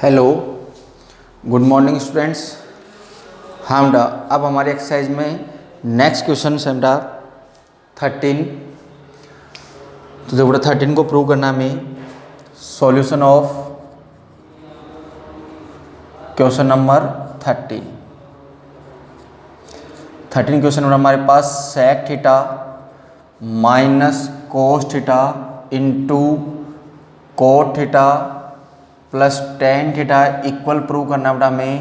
Hello, good morning students. हम अब हमारे एक्सरसाइज में नेक्स्ट क्वेश्चन है 13। तो देखो 13 को प्रूव करना हमें। Solution of question number 13 question number हमारे पास sec theta minus cos theta into cot theta plus tan theta equal prove करना बेटा हमें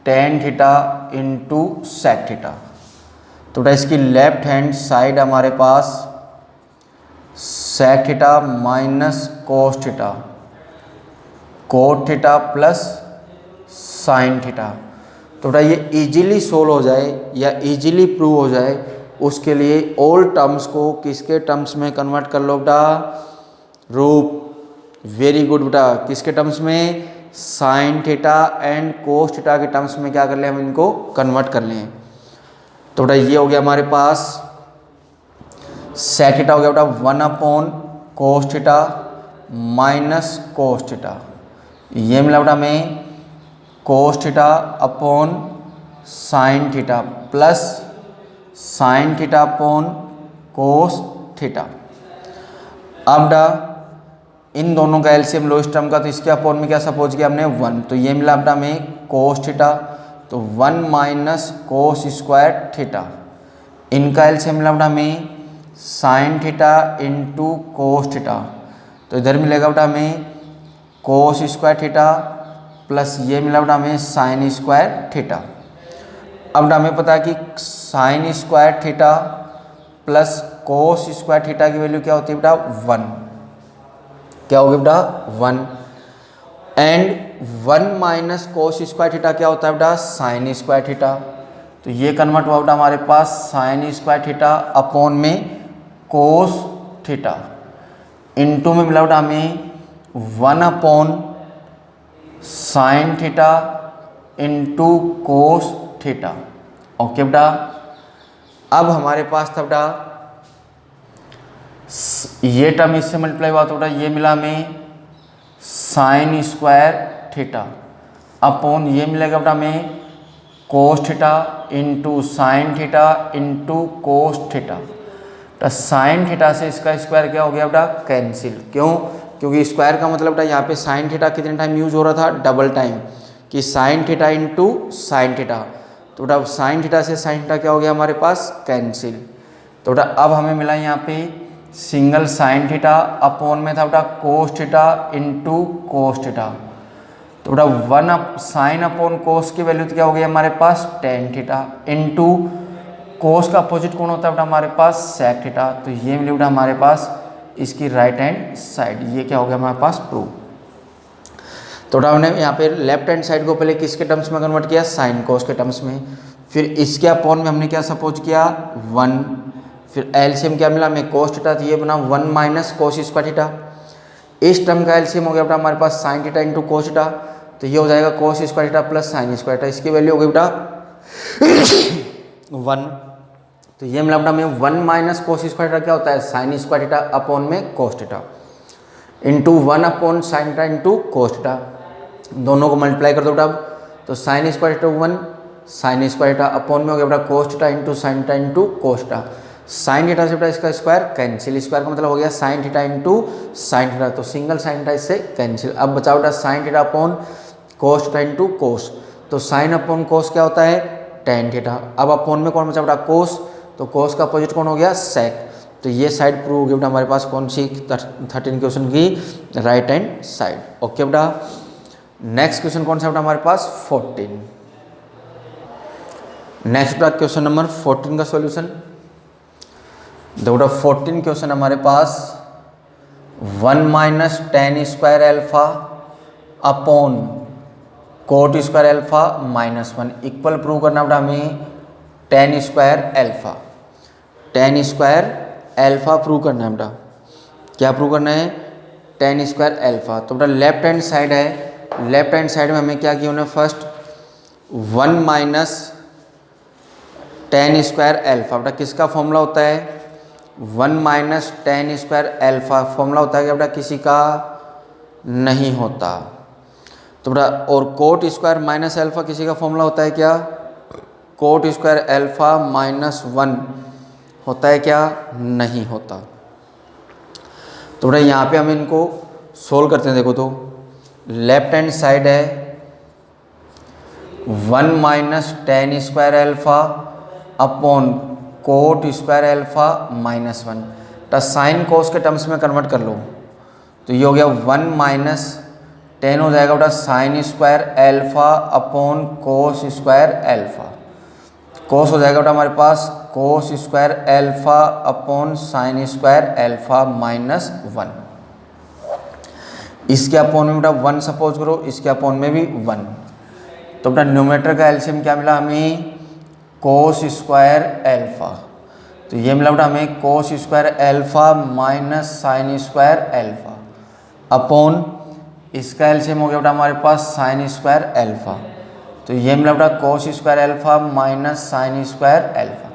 tan theta into sec theta. तो बेटा इसकी लेफ्ट हैंड साइड हमारे पास sec theta minus cos theta cot theta plus sine theta. तो बेटा ये इजीली सोल्व हो जाए या इजीली प्रूव हो जाए उसके लिए ऑल टर्म्स को किसके टर्म्स में कन्वर्ट कर लो बेटा? रूप। वेरी गुड बेटा। किसके टर्म्स में? Sine theta and cos theta के टर्म्स में क्या कर ले हम इनको कन्वर्ट कर लें। तो बेटा ये हो गया हमारे पास सेक थीटा हो गया बेटा 1 कोस थीटा माइनस कोस थीटा। ये मिला बेटा हमें cos theta upon sine theta plus sine theta upon cos theta. अब बेटा इन दोनों का एलसीएम लो इस टर्म का, तो इसके अपॉन में क्या सपोज किया हमने 1, तो ये मिला बेटा हमें कोस थीटा, तो 1 माइनस कोस स्क्वायर थीटा। इनका एलसीएम मिला बेटा हमें sine theta into cos theta, तो इधर मिलेगा बेटा हमें कोस स्क्वायर थीटा प्लस ये मिला बेटा हमें साइन स्क्वायर थीटा। अब बेटा हमें पता है कि sign square theta plus cos square theta की वैल्यू क्या होती है बेटा? 1। क्या हो गया बेटा? 1 and 1 minus cos square theta क्या होता है बेटा? Sine square theta. तो ये कन्वर्ट हुआ बेटा हमारे पास साइन स्क्वायर थीटा अपॉन में कोस थीटा इनटू में मिला बेटा हमें 1 upon sine theta into cos theta. Okay बेटा। अब हमारे पास था बेटा ये टर्म इससे मल्टीप्लाई हुआ तो बेटा ये मिला हमें साइन स्क्वायर थीटा अपॉन ये मिलेगा बेटा हमें cos theta into sine theta into cos theta. तो साइन थीटा से इसका स्क्वायर क्या हो गया बेटा? कैंसिल। क्यों? क्योंकि स्क्वायर का मतलब बेटा यहाँ पे साइन थीटा कितने टाइम यूज हो रहा था? डबल टाइम, कि sign theta into sine theta. तो बेटा साइन थीटा से साइन थीटा क्या हो गया हमारे पास? कैंसिल। तो बेटा अब हमें मिला यहाँ पे सिंगल साइन थीटा अपॉन में था बेटा cos theta into cos theta. तो बेटा 1 साइन अपॉन कोस की वैल्यू तो क्या हो गई हमारे पास? टेन थीटा इंटू कोस का अपोजिट कौन होता है बेटा हमारे पास? Sec theta. तो ये मिली बेटा हमारे पास इसकी राइट हैंड साइड। ये क्या हो गया हमारे पास? प्रूव। तो बेटा हमने यहाँ पे लेफ्ट हैंड साइड को पहले किसके टर्म्स में कन्वर्ट किया? साइन कोस के टर्म्स में। फिर इसके अपॉन में हमने क्या सपोज किया? 1। फिर एलसीएम क्या मिला हमें? कोस थीटा, तो ये बना 1 माइनस कोस स्क्वायर थीटा। इस टर्म का एलसीएम हो गया बेटा हमारे पास sine theta into cos theta, तो ये हो जाएगा cos square theta plus sine square theta. इसकी वैल्यू हो गई बेटा 1। तो ये मिला बेटा हमें 1 माइनस कोस स्क्वायर थीटा क्या होता है? साइन स्क्वायर थीटा अपॉन में cos theta into 1 upon sine theta into cos theta. दोनों को मल्टीप्लाई कर दो बेटा। तो sign square theta 1 sign square theta upon में हो गया बेटा cos theta into sine theta into cos theta. Sine theta से बेटा इसका स्क्वायर कैंसिल। स्क्वायर का मतलब हो गया sign theta into sine theta, तो सिंगल साइन थीटा इससे कैंसिल। अब बचा बेटा sine theta upon cos theta into कोस। तो साइन अपॉन कोस क्या होता है? Tan theta. अब अपॉन में कौन बचा बेटा? कोस। तो कोस का अपोजिट कौन हो गया? सेक। तो ये साइड प्रूव हो गई बेटा हमारे पास कौन सी? 13 क्वेश्चन की राइट हैंड साइड। ओके बेटा। नेक्स्ट क्वेश्चन कौन सा बेटा हमारे पास? 14। नेक्स्ट बेटा क्वेश्चन नंबर 14 का सॉल्यूशन देखो बेटा 14 क्वेश्चन हमारे पास 1 minus ten square alpha upon coat square alpha minus 1 equal prove करना बेटा हमें ten square alpha. Ten square alpha prove करना है बेटा। क्या प्रूव करना है? Ten square alpha. तो बेटा लेफ्ट हैंड साइड है, लेफ्ट हैंड साइड में हमें क्या किया उन्होंने? First 1 minus ten square alpha. बेटा किसका फॉर्मूला होता है? 1 minus ten square alpha formula होता है क्या बेटा? किसी का नहीं होता। तो बेटा और कोट स्क्वायर माइनस अल्फा किसी का फॉर्मूला होता है क्या, कोट स्क्वायर अल्फा माइनस 1 होता है क्या, नहीं होता। तो बेटा यहाँ पे हम इनको सोल्व करते हैं। देखो तो लेफ्ट हैंड साइड है 1 minus ten square alpha upon coat square alpha minus 1। तो साइन कोस के टर्म्स में कन्वर्ट कर लो तो ये हो गया 1 माइनस 10 हो जाएगा बेटा sine square alpha upon cos square alpha. Cos हो जाएगा बेटा हमारे पास cos square alpha upon sine square alpha minus 1। इसके अपॉन में बेटा 1 सपोज करो, इसके अपॉन में भी 1। तो बेटा न्यूमरेटर का एलसीएम क्या मिला हमें, कोस स्क्वायर अल्फा। तो ये मिला बेटा हमें कोस square alpha minus sine square alpha upon इसका एलसीएम हो गया बेटा हमारे पास साइन स्क्वायर अल्फा। तो ये मिला बेटा cos square alpha minus sine square alpha.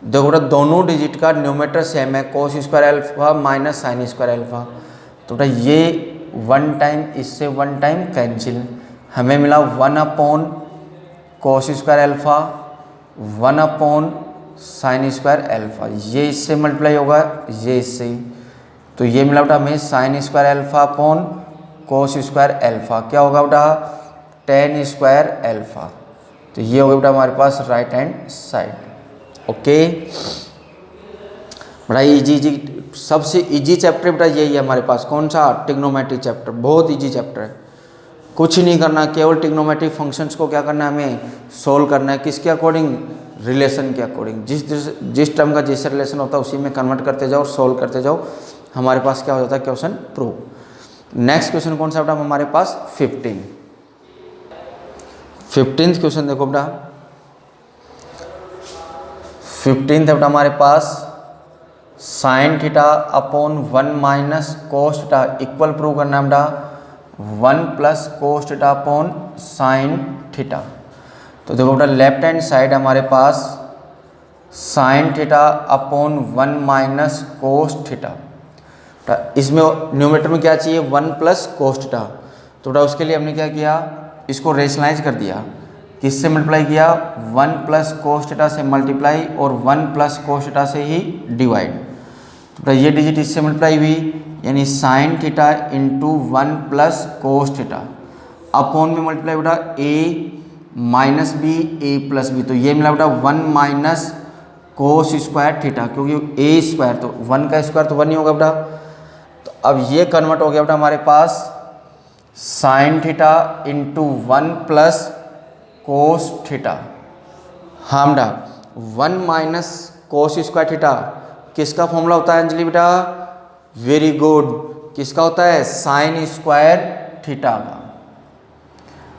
देखो बेटा दोनों डिजिट का न्यूमरेटर सेम है, कोस square alpha minus sine square alpha. तो बेटा ये 1 टाइम इससे 1 टाइम कैंसिल, हमें मिला 1 upon cos square alpha 1 upon sine square alpha. ये इससे मल्टीप्लाई होगा, ये इससे ही। तो ये मिला बेटा हमें sine square alpha upon cos square alpha क्या होगा बेटा टेन स्क्वायर अल्फा। तो ये होगा बेटा हमारे पास राइट हैंड साइड। ओके बड़ा इजी सबसे इजी चैप्टर बेटा यही है हमारे पास। कौन सा, ट्रिग्नोमेट्री चैप्टर, बहुत इजी चैप्टर है। कुछ नहीं करना, केवल ट्रिग्नोमेट्रिक फंक्शंस को क्या करना है, हमें सोल्व करना है। किसके अकॉर्डिंग, रिलेशन के अकॉर्डिंग। जिस टर्म का जिससे रिलेशन होता है उसी में कन्वर्ट करते जाओ, सोल्व करते जाओ, हमारे पास क्या हो जाता है, क्वेश्चन प्रूव। नेक्स्ट क्वेश्चन कौन सा बेटा हमारे पास 15th क्वेश्चन देखो बेटा 15th है बेटा हमारे पास sine theta upon 1 minus cos theta equal prove करना है बेटा 1 plus cos theta upon sine theta. तो देखो बेटा लेफ्ट हैंड साइड हमारे पास sine theta upon 1 minus cos theta. इसमें न्यूमरेटर में क्या चाहिए, 1 प्लस कोस थीटा। तो बेटा उसके लिए हमने क्या किया, इसको रेशनलाइज कर दिया। किससे मल्टीप्लाई किया, 1 प्लस कोस थीटा से मल्टीप्लाई और 1 प्लस कोस थीटा से ही डिवाइड। तो बेटा ये डिजिट इससे मल्टीप्लाई हुई, यानी sine theta into 1 plus cos theta upon में मल्टीप्लाई बेटा a minus B A plus B. तो ये मिला बेटा 1 माइनस कोस स्क्वायर थीटा, क्योंकि a स्क्वायर तो 1 का स्क्वायर तो 1 ही होगा बेटा। तो अब ये कन्वर्ट हो गया बेटा हमारे पास sine theta into 1 plus cos theta. हाँ बेटा 1 माइनस कोस स्क्वायर थीटा किसका फॉर्मूला होता है अंजलि बेटा, वेरी गुड, किसका होता है, साइन स्क्वायर थीटा का।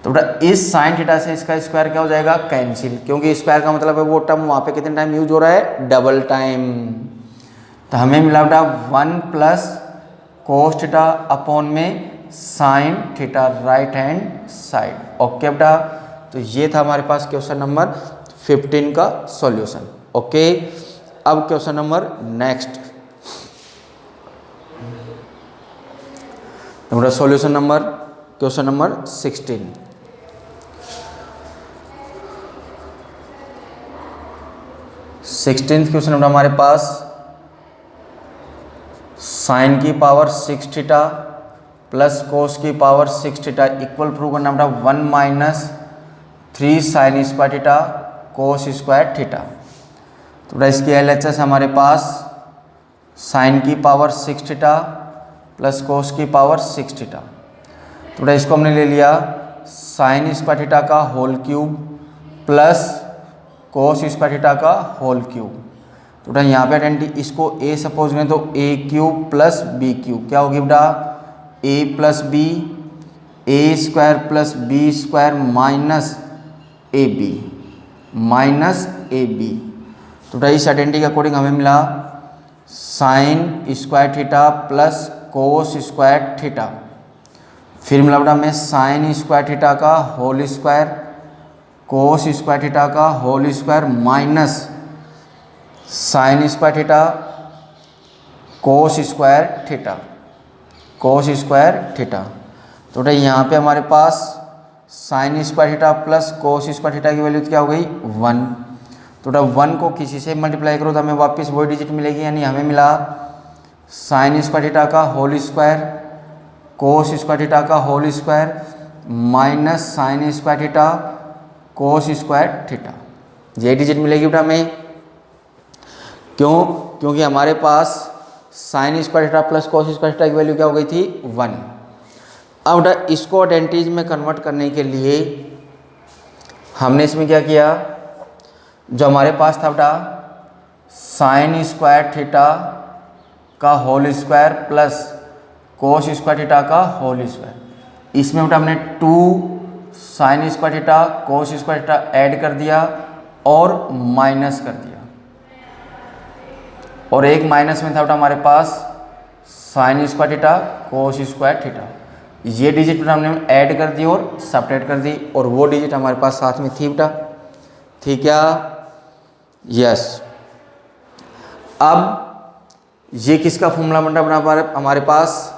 तो बेटा इस साइन थीटा से इसका स्क्वायर क्या हो जाएगा, कैंसिल, क्योंकि स्क्वायर का मतलब है वो टर्म वहाँ पे कितने टाइम यूज हो रहा है, डबल टाइम। तो हमें मिला बेटा 1 प्लस कोस थीटा अपॉन में sine theta right hand side. Okay बेटा, तो ये था हमारे पास क्वेश्चन नंबर 15 का सॉल्यूशन। ओके अब क्वेश्चन नंबर नेक्स्ट, हमारा solution number question number 16। Question number हमारे पास साइन की पावर 6 थीटा प्लस कोस की पावर 6 थीटा इक्वल प्रूव करना बेटा 1 minus 3 sine square theta cos square theta. तो बेटा इसकी LHS हमारे पास साइन की पावर 6 थीटा प्लस कोस की पावर 6 थीटा। तो बेटा इसको हमने ले लिया साइन स्क्वायर थीटा का whole cube plus cos square theta का होल क्यूब। तो बेटा यहाँ पे आइडेंटिटी इसको a सपोज करें तो a cube plus b cube क्या होगी बेटा, a plus B A square plus B square minus A B. तो बेटा इस आइडेंटिटी के अकॉर्डिंग हमें मिला sine square theta plus cos square theta, फिर मिला बेटा हमें साइन स्क्वायर थीटा का whole square cos square theta का whole square minus sine square theta cos square theta. तो बेटा यहाँ पे हमारे पास sine square theta plus cos square theta की वैल्यू क्या हो गई 1। तो बेटा 1 को किसी से मल्टीप्लाई करो तो हमें वापस वही डिजिट मिलेगी, यानी हमें मिला साइन स्क्वायर थीटा का whole square cos square theta का whole square minus sine square theta cos square theta, ये डिजिट मिलेगी बेटा हमें। क्यों? क्योंकि हमारे पास sine square theta plus cos square theta की वैल्यू क्या हो गई थी 1। अब बेटा इसको आइडेंटिटीज में कन्वर्ट करने के लिए हमने इसमें क्या किया, जो हमारे पास था बेटा साइन स्क्वायर थीटा का whole square plus cos square theta का होल स्क्वायर, इसमें बेटा हमने 2 sine square theta cos square theta add कर दिया और माइनस कर दिया, और एक माइनस में था बेटा हमारे पास sine square theta cos square theta. ये डिजिट बेटा हमने ऐड कर दी और सब्ट्रैक्ट कर दी, और वो डिजिट हमारे पास साथ में थी बेटा, ठीक क्या? यस। अब ये किसका फॉर्मूला बन रहा बेटा हमारे पास,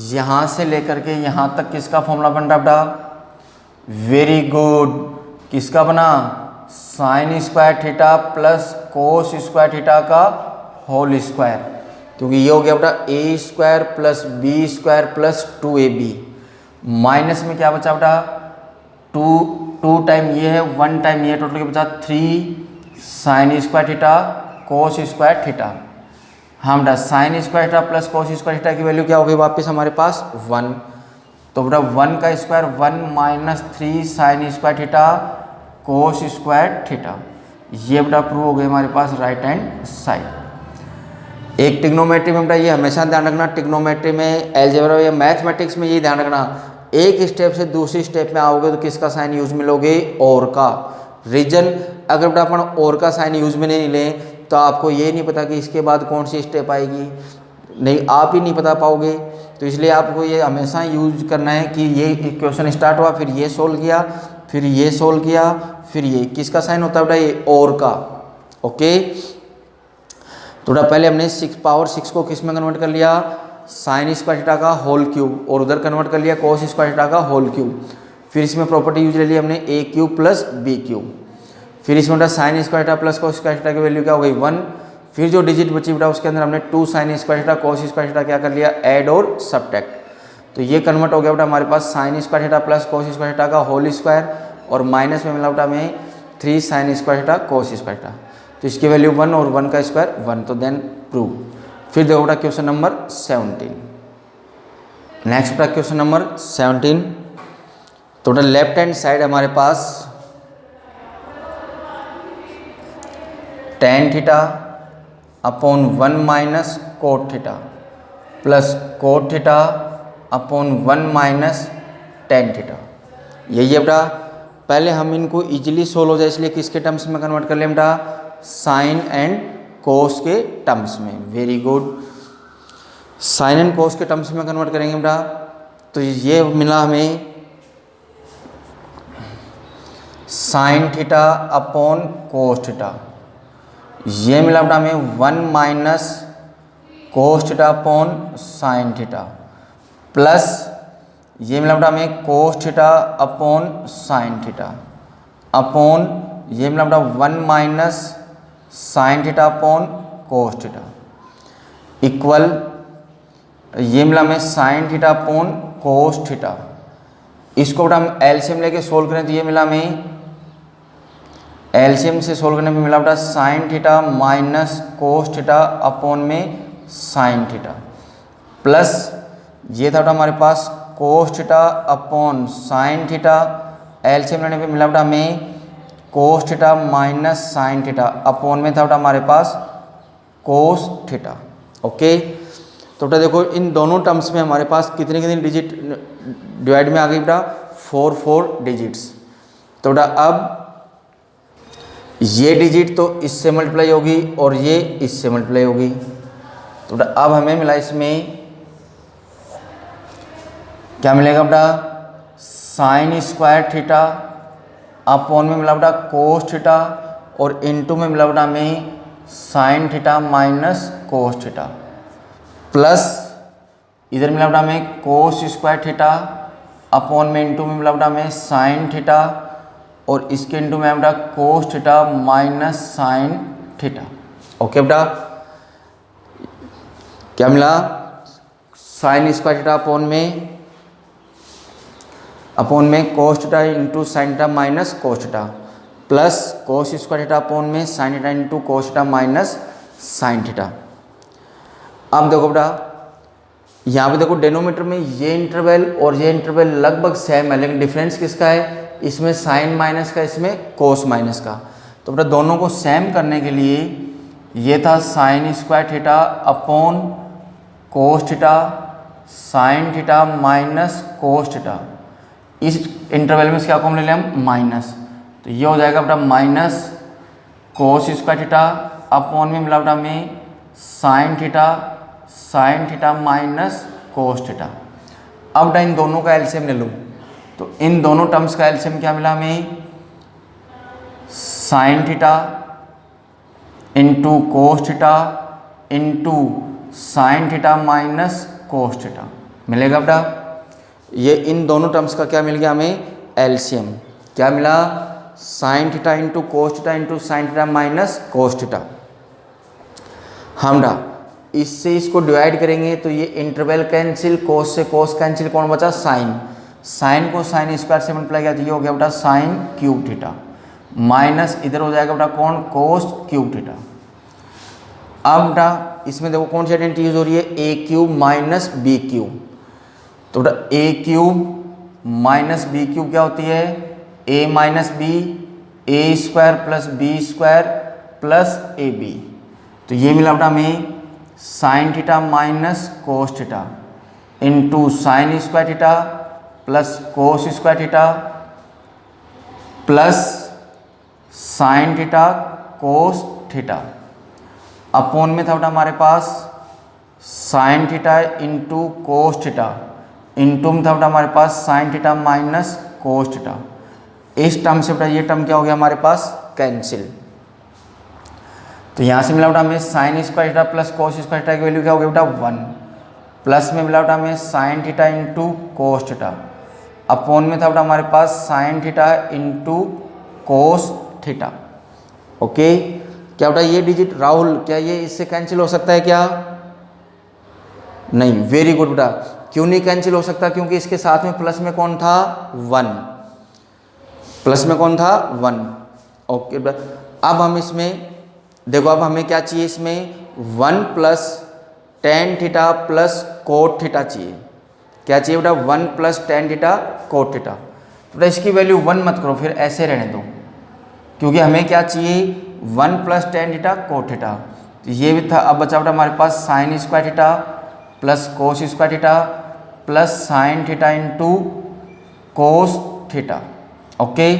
यहाँ से लेकर के यहाँ तक किसका फॉर्मूला बन रहा बेटा? वेरी गुड, किसका बना? Sine square theta plus cos square theta का होल स्क्वायर, क्योंकि ये हो गया बेटा A square plus B square plus 2ab, minus में क्या बचा बेटा 2 टाइम ये है 1 टाइम ये, टोटल क्या बचा 3 sine square theta cos square theta. हाँ बेटा sine square theta plus cos square theta की वैल्यू क्या हो गई वापस हमारे पास 1, तो बेटा 1 का square 1 minus 3 sine square theta cos square theta, ये बेटा प्रूव हो गई हमारे पास राइट हैंड साइड। एक ट्रिग्नोमेट्री में बेटा ये हमेशा ध्यान रखना, ट्रिग्नोमेट्री में अलजेब्रा या मैथमेटिक्स में ये ध्यान रखना, एक स्टेप से दूसरी स्टेप में आओगे तो किसका साइन यूज में लोगे? और का। रीजन अगर बेटा अपन और का साइन यूज में नहीं लें तो आपको ये नहीं पता कि इसके बाद कौन सी स्टेप आएगी, नहीं आप ही नहीं बता पाओगे। तो इसलिए आपको ये हमेशा यूज करना है कि ये क्वेश्चन स्टार्ट हुआ, फिर ये सोल्व किया, फिर ये सोल्व किया, फिर ये किसका साइन होता है बेटा? ये और का। ओके, तो बेटा पहले हमने 6 पावर 6 को किस में कन्वर्ट कर लिया? साइन स्क्वायर थीटा का होल क्यूब, और उधर कन्वर्ट कर लिया कोस स्क्वायर थीटा का होल क्यूब। फिर इसमें प्रॉपर्टी यूज ले ली हमने ए क्यूब प्लस बी क्यूब। फिर इसमें बेटा sine square theta plus cos square theta की वैल्यू क्या हो गई 1। फिर जो डिजिट बची बेटा उसके अंदर हमने 2 sine square theta cos square theta क्या कर लिया? ऐड और सब्ट्रैक्ट। तो ये कन्वर्ट हो गया बेटा हमारे पास sine square theta plus cos square theta का होल स्क्वायर, और माइनस में मिला बेटा हमें 3 sine square theta cos square theta. तो इसकी वैल्यू 1 और 1 का स्क्वायर 1, तो देन प्रूव। फिर देखो बेटा क्वेश्चन नंबर 17। नेक्स्ट बेटा क्वेश्चन नंबर 17। तो बेटा लेफ्ट हैंड साइड हमारे पास tan theta upon 1 minus cot theta plus cot theta upon 1 minus tan theta, यही है बेटा। पहले हम इनको इजीली सोल्व हो जाए इसलिए किसके टर्म्स में कन्वर्ट कर लें बेटा? साइन एंड कोस के टर्म्स में। Very good, sine and cos के टर्म्स में कन्वर्ट करेंगे बेटा। तो ये मिला हमें sine theta upon cos theta, ये मिला बेटा हमें 1 minus cos theta upon sine theta, plus ये मिला बेटा हमें cos theta upon sine theta, upon ये मिला बेटा 1 minus sine theta upon cos theta, equal ये मिला हमें sine theta upon cos theta. इसको बेटा हम एलसीएम लेके सोल्व करें तो ये मिला हमें, एलसीएम से सोल्व करने पे मिला बेटा sine theta minus cos theta upon में साइन थीटा, प्लस ये था बेटा हमारे पास cos theta upon sine theta, LCM लेने पे मिला बेटा हमें cos theta minus sine theta, upon में था बेटा हमारे पास कोस थीटा। ओके, तो बेटा देखो इन दोनों टर्म्स में हमारे पास कितने कितने डिजिट डिवाइड में आ गई बेटा? 4 डिजिट्स। तो बेटा अब ये डिजिट तो इससे मल्टीप्लाई होगी और ये इससे मल्टीप्लाई होगी। तो बेटा अब हमें मिला इसमें क्या मिलेगा बेटा? साइन स्क्वायर थीटा अपॉन में मिला बेटा कोस थीटा, और इनटू में मिला बेटा हमें sine theta minus cos theta, plus इधर मिला बेटा हमें कोस स्क्वायर थीटा अपॉन में इंटू में बेटा में साइन थीटा और इसके इंटू में बेटा cos theta minus sine theta. Okay बेटा, क्या मिला? साइन स्क्वायर थीटा अपॉन में cos theta into sine theta minus cos theta plus cos square theta upon में sine theta into cos theta minus sine theta. अब देखो बेटा, यहाँ पे देखो डेनोमीटर में ये इंटरवल और ये इंटरवल लगभग सेम है, लेकिन डिफरेंस किसका है? इसमें साइन माइनस का, इसमें कोस माइनस का। तो बेटा दोनों को सेम करने के लिए ये था sign square theta upon cos theta sine theta minus cos theta. इस इंटरवल में क्या कॉमन ले लिया हम? माइनस। तो ये हो जाएगा बेटा minus cos square theta upon में मिला बेटा में sine theta minus cos theta. अब बेटा इन दोनों का एलसीएम ले लूँ, तो इन दोनों टर्म्स का एलसीएम क्या मिला हमें? Sine theta into cos theta into sine theta minus cos theta मिलेगा बेटा। ये इन दोनों टर्म्स का क्या मिल गया हमें? एलसीएम। क्या मिला? Sign theta into cos theta into sine theta minus cos theta. हम बेटा इससे इसको डिवाइड करेंगे तो ये इंटरवल कैंसिल, कोस से कोस कैंसिल, कौन बचा? साइन। साइन को साइन स्क्वायर से मल्टीप्लाई किया तो ये हो गया बेटा साइन क्यूब थीटा माइनस इधर हो जाएगा बेटा कौन? कोस क्यूब थीटा। अब बेटा इसमें देखो कौन सी आइडेंटिटी यूज हो रही है? A cube minus B cube. तो बेटा A cube minus B cube क्या होती है? A minus B, A square plus B square plus A B. तो ये मिला बेटा हमें sine theta minus cos theta into sine square theta plus cos square theta plus sine theta cos theta upon में था बेटा हमारे पास sine theta into cos theta into में था बेटा हमारे पास sine theta minus cos theta. इस टर्म से बेटा ये टर्म क्या हो गया हमारे पास? कैंसिल। तो यहाँ से मिला बेटा हमें sine square theta plus cos square theta की वैल्यू क्या हो गया बेटा? 1 प्लस में मिला बेटा हमें sine theta into cos theta upon में था बेटा हमारे पास sine theta into cos theta. Okay, क्या बेटा ये डिजिट राहुल क्या ये इससे कैंसिल हो सकता है क्या? नहीं। वेरी गुड बेटा। क्यों नहीं कैंसिल हो सकता? क्योंकि इसके साथ में प्लस में कौन था? 1। प्लस में कौन था? 1। ओके बेटा, अब हम इसमें देखो, अब हमें क्या चाहिए? इसमें 1 plus tan theta plus cot theta चाहिए। क्या चाहिए बेटा? 1 plus tan theta cot theta. बेटा इसकी वैल्यू 1 मत करो, फिर ऐसे रहने दो, क्योंकि हमें क्या चाहिए? 1 plus tan theta cot theta. तो ये भी था। अब बचा बेटा हमारे पास sine square theta plus cos square theta plus sine theta into cos theta. Okay,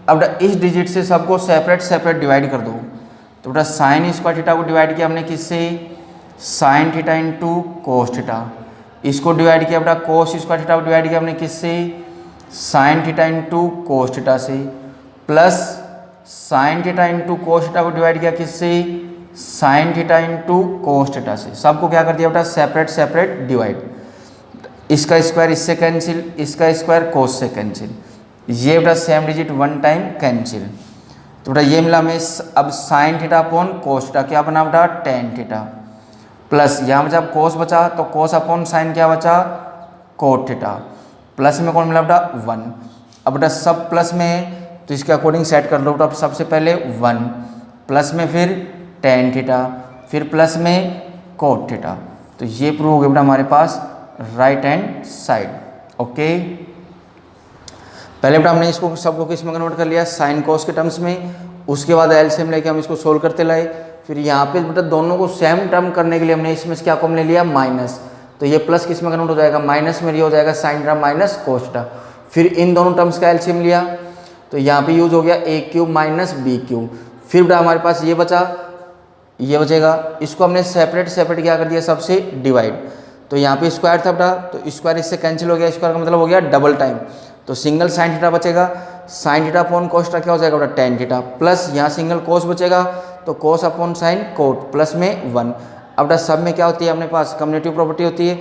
अब बेटा इस डिजिट से सबको सेपरेट डिवाइड कर दो। तो बेटा साइन स्क्वायर थीटा को डिवाइड किया हमने किससे? Sine theta into cos theta. इसको डिवाइड किया बेटा कोस स्क्वायर थीटा को डिवाइड किया हमने किससे? Sine theta into cos theta से plus sine theta into cos theta को डिवाइड किया किससे? Sine theta into cos theta से। सबको क्या कर दिया बेटा? Separate divide. इसका स्क्वायर इससे कैंसिल, इसका स्क्वायर कोस से कैंसिल। ये बेटा सेम डिजिट 1 टाइम कैंसिल। तो बेटा ये मिला हमें अब sine theta upon cos theta क्या बना बेटा? टेन थीटा प्लस यहाँ में जब कोस बचा तो कोस अपॉन साइन क्या बचा? कोट थीटा प्लस में कौन मिला बेटा? 1। अब बेटा सब प्लस में है तो इसके अकॉर्डिंग सेट कर लो बेटा। सबसे पहले 1 प्लस में फिर टेन थीटा फिर प्लस में कोट थीटा। तो ये प्रूव हो गया बेटा हमारे पास राइट हैंड साइड। ओके, पहले बेटा हमने इसको सबको किस में कन्वर्ट कर लिया? साइन कोस के टर्म्स में। उसके बाद एलसीएम लेके हम इसको सोल्व करते लाए। फिर यहाँ पे बेटा दोनों को सेम टर्म करने के लिए हमने इसमें से क्या कॉमन ले लिया? माइनस। तो ये प्लस किस में कन्वर्ट हो जाएगा? माइनस में। ये हो जाएगा sign theta minus cos theta. फिर इन दोनों टर्म्स का एलसीएम लिया तो यहाँ पे यूज हो गया ए क्यूब माइनस बी क्यूब। फिर बेटा हमारे पास ये बचा, ये बचेगा। इसको हमने सेपरेट क्या कर दिया? सबसे डिवाइड। तो यहाँ पे स्क्वायर था बेटा, तो स्क्वायर इससे कैंसिल हो गया। स्क्वायर का मतलब हो गया डबल टाइम। तो सिंगल साइन थीटा बचेगा। Sine theta upon cos theta क्या हो जाएगा बेटा? टेन थीटा प्लस यहाँ सिंगल कोस बचेगा तो cos upon sine cot plus में 1। अब बेटा सब में क्या होती है अपने पास? कम्युटेटिव प्रॉपर्टी होती है।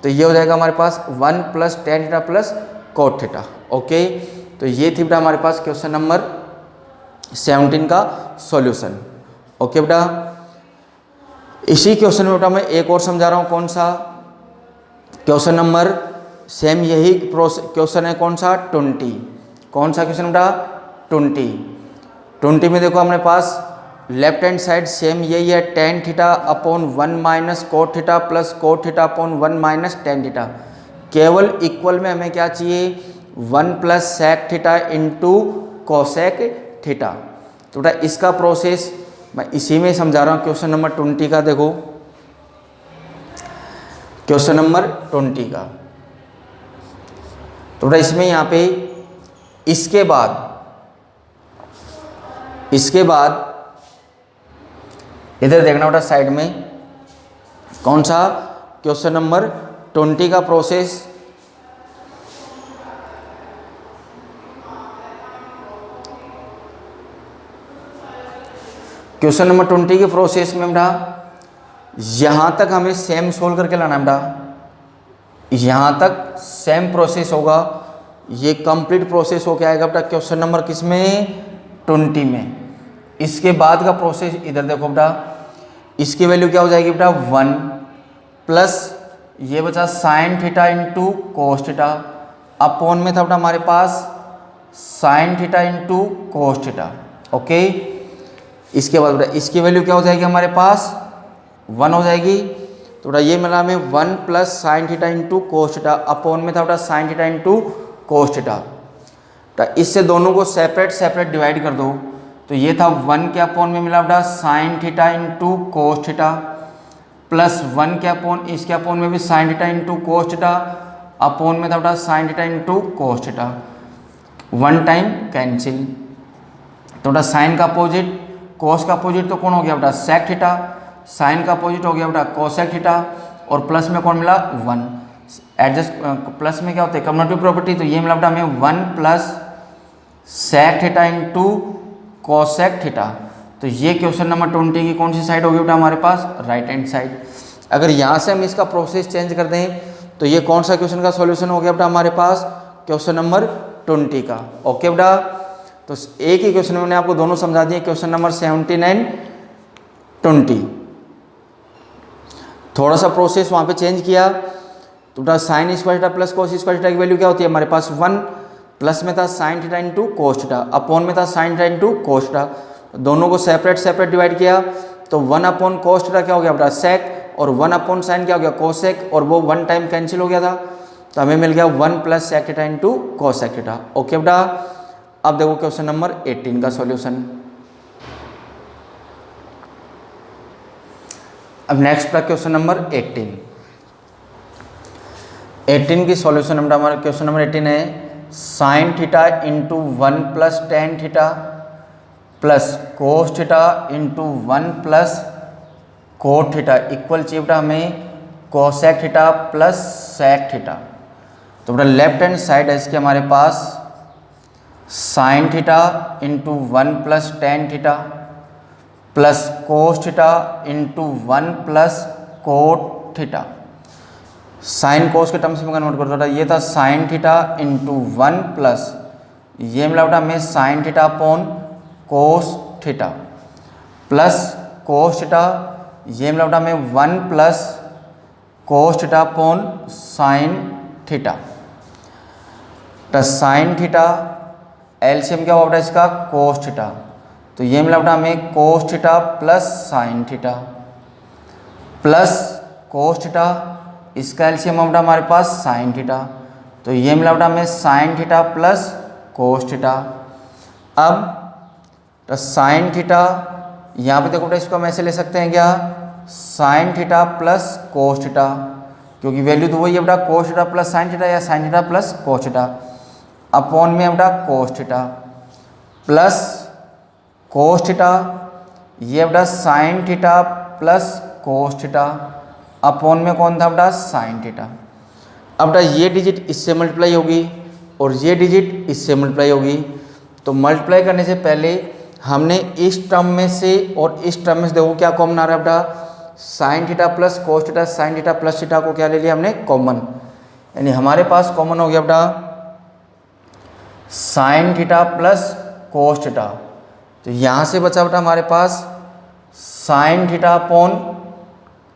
तो ये हो जाएगा हमारे पास 1 plus tan theta plus cot theta. Okay, तो ये थी बेटा हमारे पास क्वेश्चन नंबर 17 का सॉल्यूशन। ओके बेटा, इसी क्वेश्चन में बेटा मैं एक और समझा रहा हूँ, कौन सा क्वेश्चन नंबर, सेम यही क्वेश्चन है, कौन सा 20। कौन सा क्वेश्चन बेटा 20 में देखो हमारे पास लेफ्ट हैंड साइड सेम यही है, tan theta upon 1 minus cot theta plus cot theta upon 1 minus tan theta. केवल इक्वल में हमें क्या चाहिए, 1 plus sec theta into cosec theta. तो बेटा इसका प्रोसेस मैं इसी में समझा रहा हूँ। क्वेश्चन नंबर 20 का देखो, क्वेश्चन नंबर 20 का, तो बेटा इसमें यहाँ पे इसके बाद इधर देखना बेटा साइड में, कौन सा क्वेश्चन नंबर 20 का प्रोसेस। क्वेश्चन नंबर 20 के प्रोसेस में बेटा यहाँ तक हमें सेम सोल्व करके लाना है बेटा, यहाँ तक सेम प्रोसेस होगा, ये कंप्लीट प्रोसेस हो के आएगा बेटा क्वेश्चन नंबर किस में 20 में। इसके बाद का प्रोसेस इधर देखो बेटा, इसकी वैल्यू क्या हो जाएगी बेटा 1 प्लस ये बचा sine theta into cos theta, upon में था बेटा हमारे पास sine theta into cos theta. Okay, इसके बाद बेटा इसकी वैल्यू क्या हो जाएगी हमारे पास 1 हो जाएगी। तो बेटा ये मिला हमें 1 plus sine theta into cos theta, upon में था बेटा sine theta into cos theta. तो इससे दोनों को सेपरेट डिवाइड कर दो, तो ये था 1 के अपॉन में मिला बेटा sine theta into cos theta, plus 1 के अपॉन इसके अपॉन में भी sign theta into cos theta, upon में था बेटा sine theta into cos theta. 1 time cancel, तो बेटा साइन का अपोजिट कोस का अपोजिट तो कौन हो गया बेटा सेक थीटा, साइन का अपोजिट हो गया बेटा कोसेक थीटा, और प्लस में कौन मिला 1। एडजस्ट प्लस में क्या होता है कम्युटेटिव प्रॉपर्टी, तो ये मिला बेटा हमें 1 plus sec theta into cosec theta. तो ये क्वेश्चन नंबर 20 की कौन सी साइड होगी बेटा हमारे पास राइट हैंड साइड। अगर यहाँ से हम इसका प्रोसेस चेंज कर दें तो ये कौन सा क्वेश्चन का सॉल्यूशन हो गया बेटा हमारे पास क्वेश्चन नंबर 20 का। ओके बेटा, तो एक ही क्वेश्चन में मैंने आपको दोनों समझा दिए, क्वेश्चन नंबर 17 एंड 20। थोड़ा सा प्रोसेस वहाँ पे चेंज किया, तो बेटा sine square theta plus cos square theta की वैल्यू क्या होती है हमारे पास 1, प्लस में था sign theta into cos theta, upon में था sign theta into cos theta. दोनों को सेपरेट डिवाइड किया, तो 1 अपॉन कोस थीटा क्या हो गया बेटा सेक, और 1 अपॉन साइन क्या हो गया कोसेक, और वो 1 टाइम कैंसिल हो गया था, तो हमें मिल गया 1 plus sec theta into cosec theta. Okay बेटा, अब देखो क्वेश्चन नंबर 18 का सॉल्यूशन। अब नेक्स्ट का क्वेश्चन नंबर 18 की सॉल्यूशन नंबर हमारा क्वेश्चन नंबर 18 है sine theta into 1 plus tan theta plus cos theta into 1 plus cot theta equal चाहिए बेटा हमें cosec theta plus sec theta. तो बेटा लेफ्ट हैंड साइड है इसके हमारे पास sine theta into 1 plus tan theta plus cos theta into 1 plus cot theta. Sine cos के टर्म्स में कन्वर्ट कर दो, ये था साइन थीटा इंटू 1 प्लस ये मिला बेटा हमें sine theta upon cos theta plus cos theta, ये मिला बेटा हमें 1 plus cos theta upon sine theta. तो साइन थीटा एलसीएम क्या होगा बेटा इसका कोस थीटा, तो ये मिला बेटा हमें cos theta plus sine theta plus cos theta, इसका एलसीएम बेटा हमारे पास साइन थीटा, तो ये मिला बेटा हमें sine theta plus cos theta. अब तो साइन थीटा यहाँ पे देखो बेटा इसको हम ऐसे ले सकते हैं क्या sine theta plus cos theta, क्योंकि वैल्यू तो वही है बेटा cos theta plus sine theta या sine theta plus cos theta, upon में बेटा cos theta plus cos theta, ये बेटा sine theta plus cos theta, upon में कौन था बेटा साइन थीटा। अब बेटा ये डिजिट इससे मल्टीप्लाई होगी और ये डिजिट इससे मल्टीप्लाई होगी, तो मल्टीप्लाई करने से पहले हमने इस टर्म में से और इस टर्म में से देखो क्या कॉमन आ रहा है बेटा sine theta plus cos theta, sign theta plus theta को क्या ले लिया हमने कॉमन, यानी हमारे पास कॉमन हो गया बेटा sine theta plus cos theta. तो यहाँ से बचा बेटा हमारे पास sine theta upon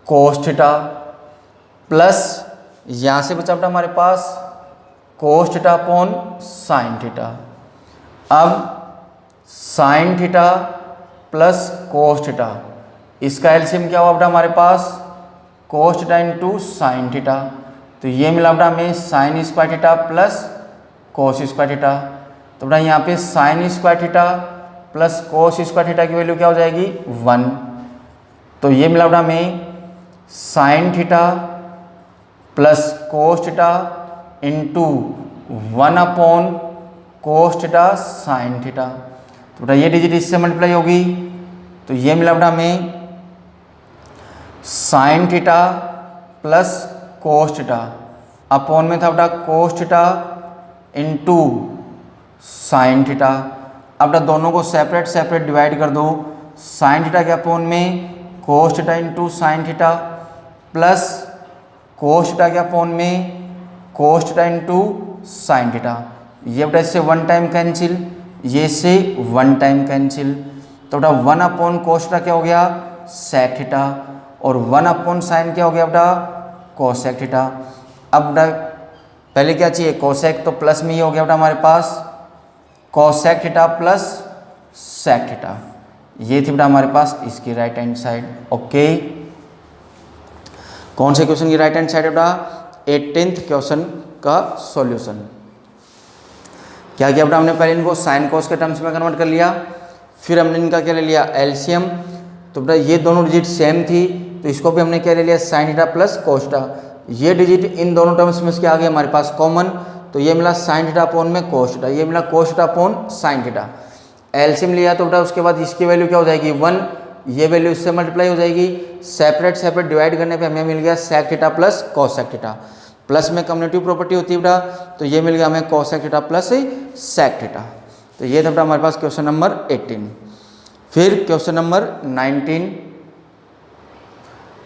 cos theta plus यहाँ से बचा बेटा हमारे पास cos theta upon sine theta. अब sine theta plus cos theta, इसका एलसीएम क्या हुआ बेटा हमारे पास cos theta into sine theta. तो ये मिला बेटा हमें sine square theta plus cos square theta. तो बेटा यहाँ पे sine square theta plus cos square theta की वैल्यू क्या हो जाएगी 1। तो ये मिला बेटा हमें sine theta plus cos theta into 1 upon cos theta sine theta. तो बेटा ये डिजिट इससे मल्टीप्लाई होगी। तो ये मिला बेटा हमें sine theta plus cos theta upon में था बेटा cos theta into sine theta. अब बेटा दोनों को सेपरेट सेपरेट डिवाइड कर दो। साइन थीटा के अपॉन में cos theta into sine theta plus cos theta के अपॉन में cos theta into sine theta. ये बेटा इससे 1 टाइम कैंसिल, ये इससे 1 टाइम कैंसिल। तो बेटा 1 अपॉन कोस थीटा क्या हो गया सेक थीटा और 1 अपॉन साइन क्या हो गया बेटा कोसेक थीटा। अब बेटा पहले क्या चाहिए कोसेक, तो प्लस में ये हो गया बेटा हमारे पास cosec theta plus sec theta. ये थी बेटा हमारे पास इसकी राइट हैंड साइड। ओके, कौन से क्वेश्चन की राइट हैंड साइड है बेटा 18th क्वेश्चन का सॉल्यूशन। क्या किया बेटा हमने पहले इनको साइन कोस के टर्म्स में कन्वर्ट कर लिया, फिर हमने इनका क्या ले लिया एलसीएम। तो बेटा ये दोनों डिजिट सेम थी तो इसको भी हमने क्या ले लिया sign theta plus cos theta. ये डिजिट इन दोनों टर्म्स में क्या आ गया हमारे पास कॉमन, तो ये मिला साइन थीटा अपॉन में कोस थीटा, ये मिला कोस theta upon sine theta. LCM लिया तो बेटा उसके बाद इसकी वैल्यू क्या हो जाएगी 1, ये वैल्यू इससे मल्टीप्लाई हो जाएगी। सेपरेट सेपरेट डिवाइड करने पे हमें मिल गया sec theta plus cosec theta. Plus में कम्युनिटिव प्रॉपर्टी होती है बेटा, तो ये मिल गया हमें cosec theta plus sec theta. तो ये था बेटा हमारे पास क्वेश्चन नंबर 18। फिर क्वेश्चन नंबर 19,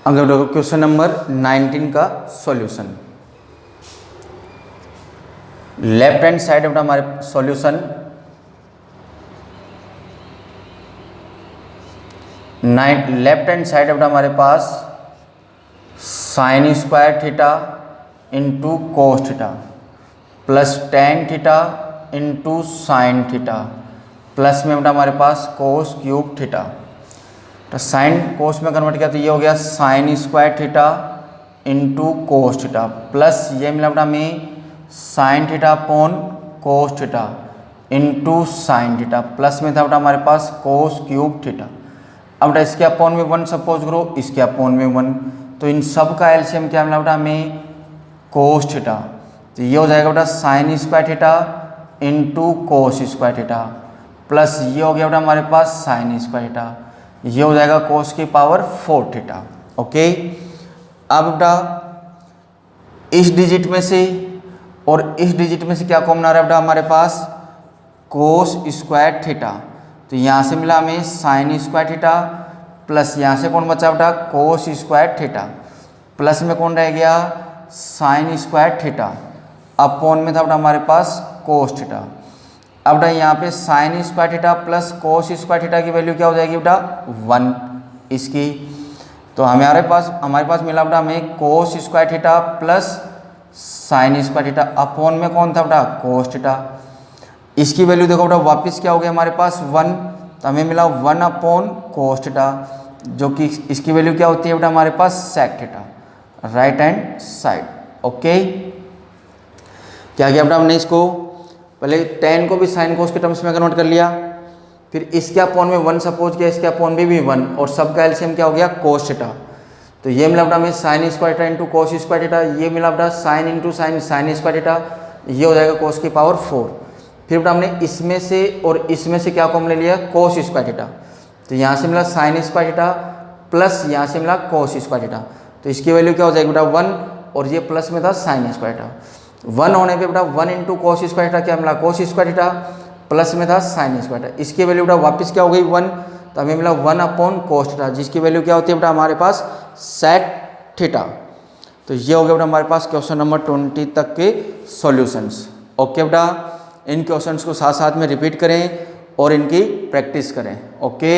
अगर क्वेश्चन नंबर 19 का सॉल्यूशन। लेफ्ट हैंड साइड बेटा हमारे सॉल्यूशन लेफ्ट हैंड साइड बेटा हमारे पास sine square theta into cos theta plus tan theta into sine theta plus में बेटा हमारे पास कोस क्यूब थीटा। तो साइन कोस में कन्वर्ट किया तो ये हो गया sine square theta into cos theta plus ये मिला बेटा हमें sine theta upon cos theta into sine theta plus में था बेटा हमारे पास कोस क्यूब थीटा। अब बेटा इसके अपॉन में 1 सपोज करो, इसके अपॉन में 1, तो इन सब का एलसीएम क्या मिला बेटा हमें कोस थीटा। तो ये हो जाएगा बेटा साइन स्क्वायर थीटा इंटू कोस स्क्वायर थीटा प्लस ये हो गया बेटा हमारे पास साइन स्क्वायर थीटा, ये हो जाएगा कोस की पावर 4 थीटा। ओके, अब बेटा इस डिजिट में से और इस डिजिट में से क्या कॉमन आ रहा है बेटा हमारे पास कोस स्क्वायर थीटा। तो यहाँ से मिला हमें साइन स्क्वायर थीटा प्लस यहाँ से कौन बचा बेटा कोस स्क्वायर थीटा प्लस में कौन रह गया साइन स्क्वायर थीटा अपॉन में था बेटा हमारे पास कोस थीटा। अब बेटा यहाँ पे sine square theta plus cos square theta की वैल्यू क्या हो जाएगी बेटा 1 इसकी। तो हमारे पास मिला बेटा हमें कोस square theta plus sine square theta upon में कौन था बेटा कोस थीटा। इसकी वैल्यू देखो बेटा वापस क्या हो गया हमारे पास 1, तो हमें मिला 1 अपॉन कोस थीटा, जो कि इसकी वैल्यू क्या होती है बेटा हमारे पास sec theta right hand side. Okay, क्या किया बेटा हमने इसको पहले टेन को भी साइन कोस के टर्म्स में कन्वर्ट कर लिया, फिर इसके अपॉन में 1 सपोज किया, इसके अपॉन में भी 1 और सबका एलसीएम क्या हो गया कोस थीटा। तो ये मिला बेटा हमें साइन स्क्वायर थीटा इंटू कोस स्क्वायर थीटा, ये मिला बेटा sine into sine square theta, ये हो जाएगा कोस की पावर 4। फिर बेटा हमने इसमें से और इसमें से क्या कॉमन ले लिया कोस स्क्वायर थीटा। तो यहाँ से मिला साइन स्क्वायर थीटा प्लस यहाँ से मिला कोस स्क्वायर थीटा, तो इसकी वैल्यू क्या हो जाएगी बेटा 1 और ये प्लस में था साइन स्क्वायर थीटा। 1 होने पे बेटा 1 इंटू कोस स्क्वायर थीटा क्या मिला कोस स्क्वायर थीटा प्लस में था साइन स्क्वायर थीटा, इसकी वैल्यू बेटा वापस क्या हो गई 1, तो हमें मिला 1 अपॉन कोस थीटा जिसकी वैल्यू क्या होती है बेटा हमारे पास सेक थीटा। तो ये हो गया बेटा हमारे पास क्वेश्चन नंबर 20 तक के सॉल्यूशंस। ओके बेटा, इन क्वेश्चंस को साथ साथ में रिपीट करें और इनकी प्रैक्टिस करें। ओके।